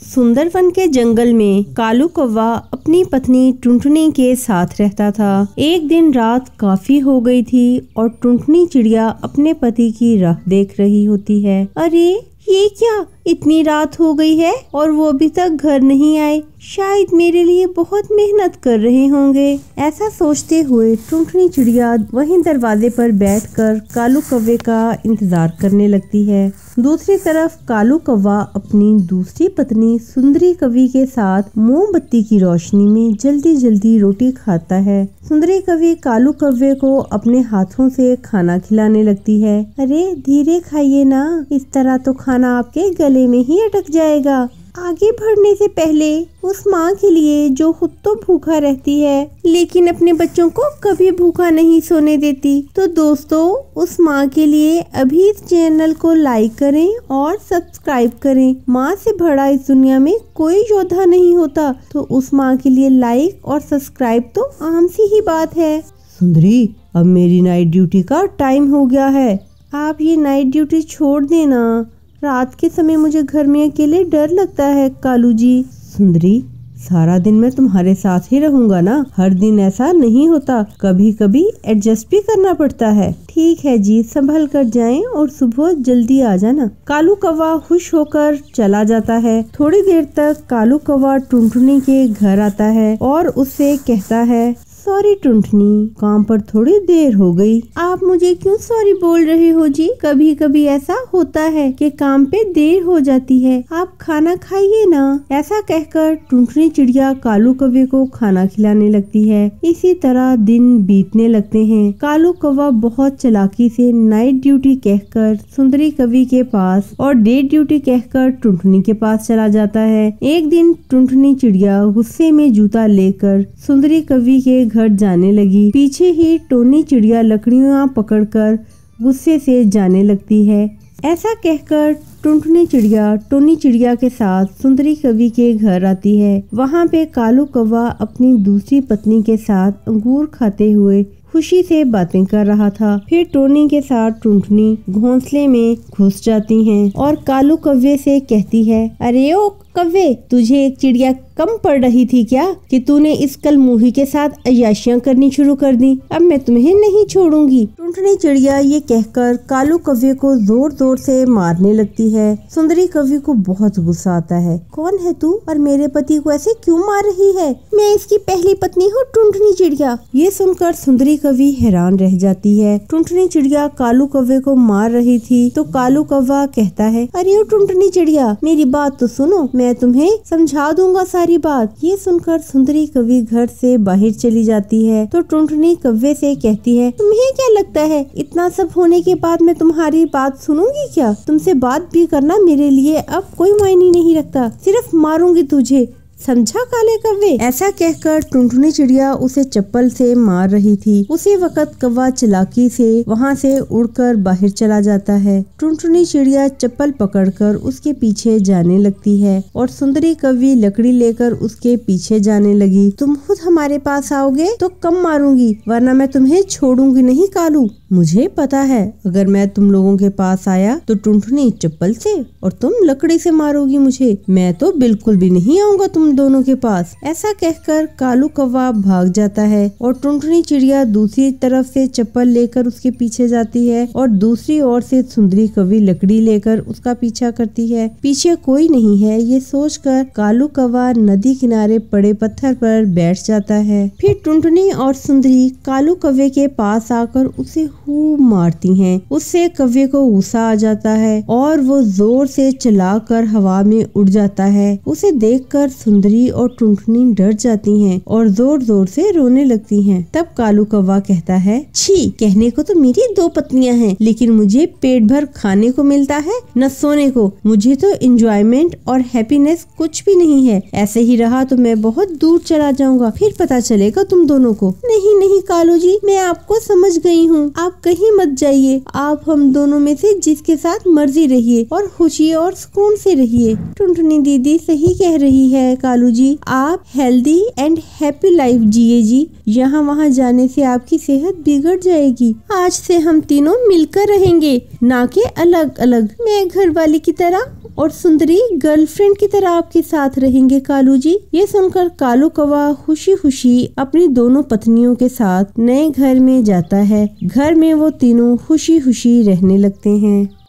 सुंदरवन के जंगल में कालू कौवा अपनी पत्नी टुनटुनी के साथ रहता था। एक दिन रात काफी हो गई थी और टुनटुनी चिड़िया अपने पति की राह देख रही होती है। अरे ये क्या, इतनी रात हो गई है और वो अभी तक घर नहीं आए। शायद मेरे लिए बहुत मेहनत कर रहे होंगे। ऐसा सोचते हुए टुनटुनी चिड़िया वहीं दरवाजे पर बैठकर कालू कौवे का इंतजार करने लगती है। दूसरी तरफ कालू कौवा अपनी दूसरी पत्नी सुंदरी कवि के साथ मोमबत्ती की रोशनी में जल्दी जल्दी रोटी खाता है। सुंदरी कवि कालू कौवे को अपने हाथों से खाना खिलाने लगती है। अरे धीरे खाइए ना, इस तरह तो खाना आपके गले में ही अटक जाएगा। आगे बढ़ने से पहले उस माँ के लिए जो खुद तो भूखा रहती है लेकिन अपने बच्चों को कभी भूखा नहीं सोने देती, तो दोस्तों उस माँ के लिए अभी इस चैनल को लाइक करें और सब्सक्राइब करें। माँ से बड़ा इस दुनिया में कोई योद्धा नहीं होता, तो उस माँ के लिए लाइक और सब्सक्राइब तो आम सी ही बात है। सुंदरी, अब मेरी नाइट ड्यूटी का टाइम हो गया है। आप ये नाइट ड्यूटी छोड़ देना, रात के समय मुझे घर में अकेले डर लगता है कालू जी। सुंदरी, सारा दिन मैं तुम्हारे साथ ही रहूंगा ना, हर दिन ऐसा नहीं होता, कभी कभी एडजस्ट भी करना पड़ता है। ठीक है जी, संभल कर जाएं और सुबह जल्दी आ जाना। कालू कौवा खुश होकर चला जाता है। थोड़ी देर तक कालू कौवा टुनटुनी के घर आता है और उससे कहता है, सॉरी टुनटुनी, काम पर थोड़ी देर हो गई। आप मुझे क्यों सॉरी बोल रहे हो जी? कभी कभी ऐसा होता है कि काम पे देर हो जाती है। आप खाना खाइए ना। ऐसा कहकर टुनटुनी चिड़िया कालू कौवे को खाना खिलाने लगती है। इसी तरह दिन बीतने लगते हैं। कालू कौवा बहुत चालाकी से नाइट ड्यूटी कहकर सुंदरी कवि के पास और डे ड्यूटी कहकर टुनटुनी के पास चला जाता है। एक दिन टुनटुनी चिड़िया गुस्से में जूता लेकर सुंदरी कवि के घर जाने लगी। पीछे ही टोनी चिड़िया लकड़ियां पकड़कर गुस्से से जाने लगती है। ऐसा कहकर टुनटुनी चिड़िया टोनी चिड़िया के साथ सुंदरी कवि के घर आती है। वहाँ पे कालू कौवा अपनी दूसरी पत्नी के साथ अंगूर खाते हुए खुशी से बातें कर रहा था। फिर टोनी के साथ टुनटुनी घोंसले में घुस जाती हैं और कालू कौवे से कहती है, अरे ओ कौवे, तुझे एक चिड़िया कम पड़ रही थी क्या कि तूने इस कलमुही के साथ अय्याशियां करनी शुरू कर दी? अब मैं तुम्हें नहीं छोड़ूंगी। टुनटुनी चिड़िया ये कहकर कालू कौवे को जोर जोर से मारने लगती है। सुंदरी कवि को बहुत गुस्सा आता है। कौन है तू और मेरे पति को ऐसे क्यों मार रही है? मैं इसकी पहली पत्नी हूँ टुनटुनी चिड़िया। ये सुनकर सुंदरी कवि हैरान रह जाती है। टुनटुनी चिड़िया कालू कौवे को मार रही थी तो कालू कौवा कहता है, अरे ओ टुनटुनी चिड़िया, मेरी बात तो सुनो, मैं तुम्हें समझा दूंगा सारी बात। ये सुनकर सुंदरी कवि घर से बाहर चली जाती है तो टुनटुनी कौवे से कहती है, तुम्हें क्या लगता है इतना सब होने के बाद मैं तुम्हारी बात सुनूंगी क्या? तुमसे बात भी करना मेरे लिए अब कोई मायने नहीं रखता, सिर्फ मारूंगी तुझे, समझा काले कौवे? ऐसा कहकर टुनटुनी चिड़िया उसे चप्पल से मार रही थी। उसी वक्त कौवा चालाकी से वहाँ से उड़कर बाहर चला जाता है। टुनटुनी चिड़िया चप्पल पकड़कर उसके पीछे जाने लगती है और सुंदरी कवि लकड़ी लेकर उसके पीछे जाने लगी। तुम खुद हमारे पास आओगे तो कम मारूंगी, वरना मैं तुम्हें छोड़ूंगी नहीं कालू। मुझे पता है, अगर मैं तुम लोगों के पास आया तो टुनटुनी चप्पल से और तुम लकड़ी से मारोगी मुझे। मैं तो बिल्कुल भी नहीं आऊंगा तुम दोनों के पास। ऐसा कहकर कालू कौवा भाग जाता है और टुनटुनी चिड़िया दूसरी तरफ से चप्पल लेकर उसके पीछे जाती है और दूसरी ओर से सुंदरी कवि लकड़ी लेकर उसका पीछा करती है। पीछे कोई नहीं है ये सोचकर कालू कौवा नदी किनारे पड़े पत्थर पर बैठ जाता है। फिर टुनटुनी और सुंदरी कालू कौवे के पास आकर उसे खूब मारती हैं। उससे कौवे को गुस्सा आ जाता है और वो जोर से चलाकर हवा में उड़ जाता है। उसे देखकर सुंदरी और टुनटुनी डर जाती हैं और जोर जोर से रोने लगती हैं। तब कालू कौवा कहता है, छी, कहने को तो मेरी 2 पत्नियां हैं, लेकिन मुझे पेट भर खाने को मिलता है न सोने को। मुझे तो एंजॉयमेंट और हैप्पीनेस कुछ भी नहीं है। ऐसे ही रहा तो मैं बहुत दूर चला जाऊंगा, फिर पता चलेगा तुम दोनों को। नहीं नहीं कालू जी, मैं आपको समझ गई हूँ, आप कहीं मत जाइए। आप हम दोनों में से जिसके साथ मर्जी रहिए और खुशी और सुकून से रहिए। टुनटुनी दीदी सही कह रही है कालू जी, आप हेल्दी एंड हैप्पी लाइफ जिए जी। यहाँ वहाँ जाने से आपकी सेहत बिगड़ जाएगी। आज से हम तीनों मिलकर रहेंगे, ना कि अलग अलग। मैं घर वाली की तरह और सुंदरी गर्लफ्रेंड की तरह आपके साथ रहेंगे कालू जी। ये सुनकर कालू कौवा खुशी खुशी अपनी दोनों पत्नियों के साथ नए घर में जाता है। घर में वो तीनों खुशी खुशी रहने लगते हैं।